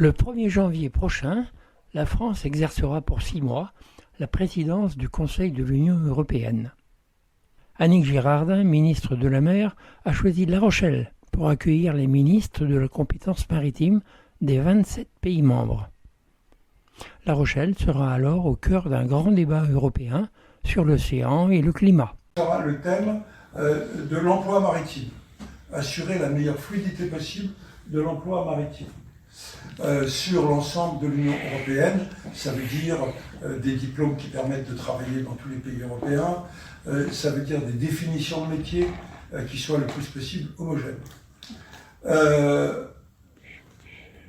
Le 1er janvier prochain, la France exercera pour 6 mois la présidence du Conseil de l'Union européenne. Annick Girardin, ministre de la Mer, a choisi La Rochelle pour accueillir les ministres de la compétence maritime des 27 pays membres. La Rochelle sera alors au cœur d'un grand débat européen sur l'océan et le climat. Ce sera le thème de l'emploi maritime, assurer la meilleure fluidité possible de l'emploi maritime. Sur l'ensemble de l'Union européenne, ça veut dire des diplômes qui permettent de travailler dans tous les pays européens, ça veut dire des définitions de métiers qui soient le plus possible homogènes.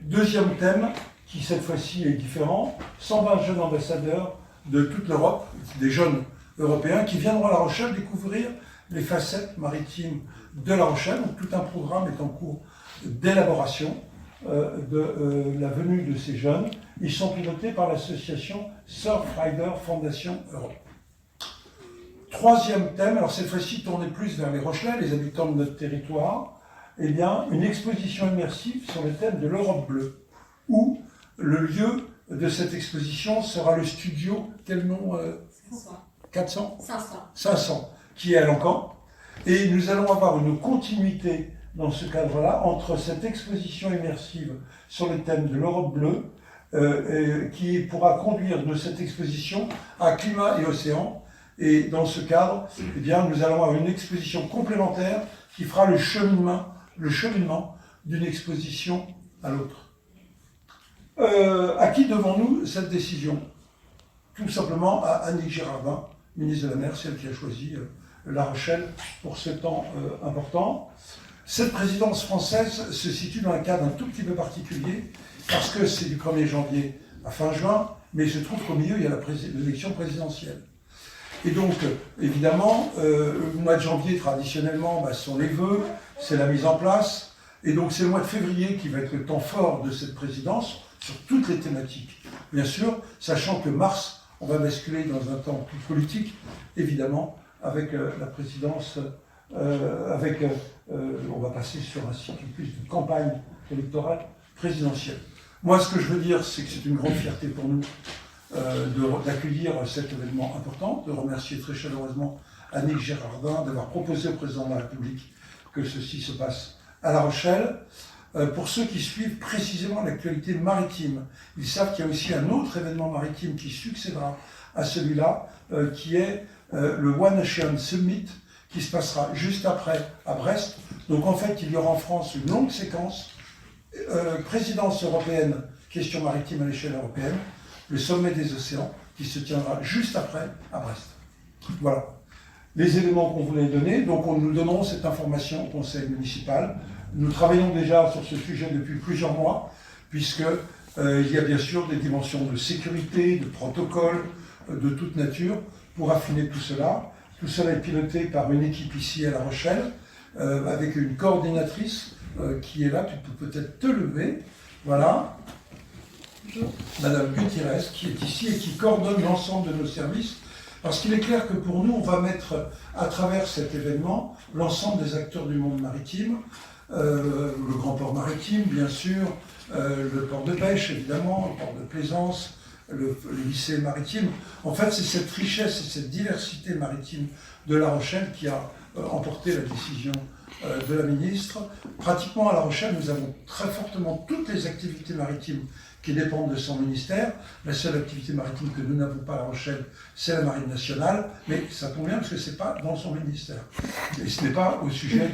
Deuxième thème, qui cette fois-ci est différent, 120 jeunes ambassadeurs de toute l'Europe, des jeunes européens qui viendront à La Rochelle découvrir les facettes maritimes de La Rochelle. Donc, tout un programme est en cours d'élaboration de la venue de ces jeunes. Ils sont pilotés par l'association Surfrider Foundation Europe. Troisième thème, alors cette fois-ci tourné plus vers les Rochelais, les habitants de notre territoire, eh bien, une exposition immersive sur le thème de l'Europe bleue, où le lieu de cette exposition sera le studio, quel nom 400 500, qui est à Lancan. Et nous allons avoir une continuité dans ce cadre-là, entre cette exposition immersive sur le thème de l'Europe bleue, qui pourra conduire de cette exposition à climat et océan. Et dans ce cadre, eh bien, nous allons avoir une exposition complémentaire qui fera le cheminement d'une exposition à l'autre. À qui devons-nous cette décision? Tout simplement à Annick Girardin, ministre de la Mer, celle qui a choisi La Rochelle pour ce temps important. Cette présidence française se situe dans un cadre un tout petit peu particulier, parce que c'est du 1er janvier à fin juin, mais il se trouve qu'au milieu, il y a l'élection présidentielle. Et donc, évidemment, le mois de janvier, traditionnellement, ce sont les vœux, c'est la mise en place, et donc c'est le mois de février qui va être le temps fort de cette présidence, sur toutes les thématiques. Bien sûr, sachant que mars, on va basculer dans un temps plus politique, évidemment, avec la présidence, on va passer sur un cycle plus de campagne électorale présidentielle. Moi, ce que je veux dire, c'est que c'est une grande fierté pour nous d'accueillir cet événement important, de remercier très chaleureusement Annick Girardin d'avoir proposé au président de la République que ceci se passe à La Rochelle. Pour ceux qui suivent précisément l'actualité maritime, ils savent qu'il y a aussi un autre événement maritime qui succédera à celui-là, qui est le One Ocean Summit, qui se passera juste après à Brest. Donc en fait, il y aura en France une longue séquence, présidence européenne, questions maritimes à l'échelle européenne, le sommet des océans, qui se tiendra juste après à Brest. Voilà les éléments qu'on voulait donner. Donc nous donnons cette information au conseil municipal. Nous travaillons déjà sur ce sujet depuis plusieurs mois, puisque il y a bien sûr des dimensions de sécurité, de protocole, de toute nature, pour affiner tout cela. Tout cela est piloté par une équipe ici à La Rochelle, avec une coordinatrice qui est là. Tu peux peut-être te lever. Voilà. Bonjour. Madame Gutiérrez, qui est ici et qui coordonne l'ensemble de nos services. Parce qu'il est clair que pour nous, on va mettre à travers cet événement l'ensemble des acteurs du monde maritime, le grand port maritime, bien sûr, le port de pêche, évidemment, le port de plaisance, le lycée maritime. En fait, c'est cette richesse et cette diversité maritime de La Rochelle qui a emporté la décision de la ministre. Pratiquement à La Rochelle, nous avons très fortement toutes les activités maritimes qui dépendent de son ministère. La seule activité maritime que nous n'avons pas à La Rochelle, c'est la Marine nationale, mais ça tombe bien parce que ce n'est pas dans son ministère. Et ce n'est pas au sujet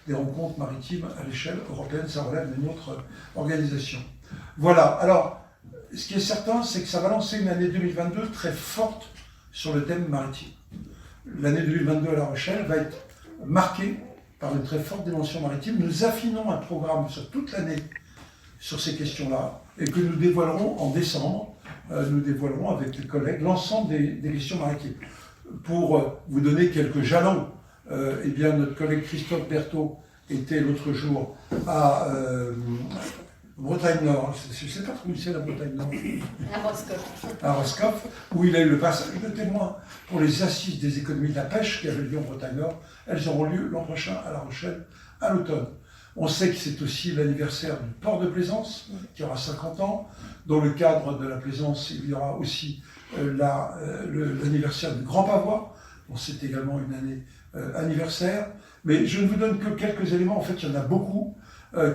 des rencontres maritimes à l'échelle européenne, ça relève d'une autre organisation. Voilà, alors, ce qui est certain, c'est que ça va lancer une année 2022 très forte sur le thème maritime. L'année 2022 à La Rochelle va être marquée par une très forte dimension maritime. Nous affinons un programme sur toute l'année sur ces questions-là, et que nous dévoilerons en décembre. Nous dévoilerons avec les collègues l'ensemble des questions maritimes. Pour vous donner quelques jalons, eh bien, notre collègue Christophe Berthaud était l'autre jour à Bretagne Nord, je ne sais pas trop où c'est la Bretagne Nord. À Roscoff, où il a eu le passage de témoin pour les assises des économies de la pêche qui avaient lieu en Bretagne Nord. Elles auront lieu l'an prochain à La Rochelle, à l'automne. On sait que c'est aussi l'anniversaire du port de Plaisance, qui aura 50 ans. Dans le cadre de la Plaisance, il y aura aussi l'anniversaire du Grand Pavois. Bon, c'est également une année anniversaire. Mais je ne vous donne que quelques éléments. En fait, il y en a beaucoup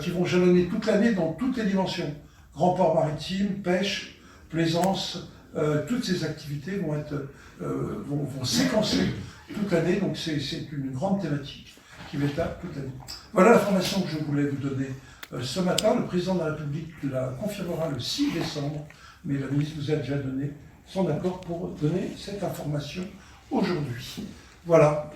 qui vont jalonner toute l'année dans toutes les dimensions. Grand port maritime, pêche, plaisance, toutes ces activités vont séquencer toute l'année. Donc c'est une grande thématique qui va être là toute l'année. Voilà l'information que je voulais vous donner ce matin. Le président de la République la confirmera le 6 décembre, mais la ministre vous a déjà donné son accord pour donner cette information aujourd'hui. Voilà.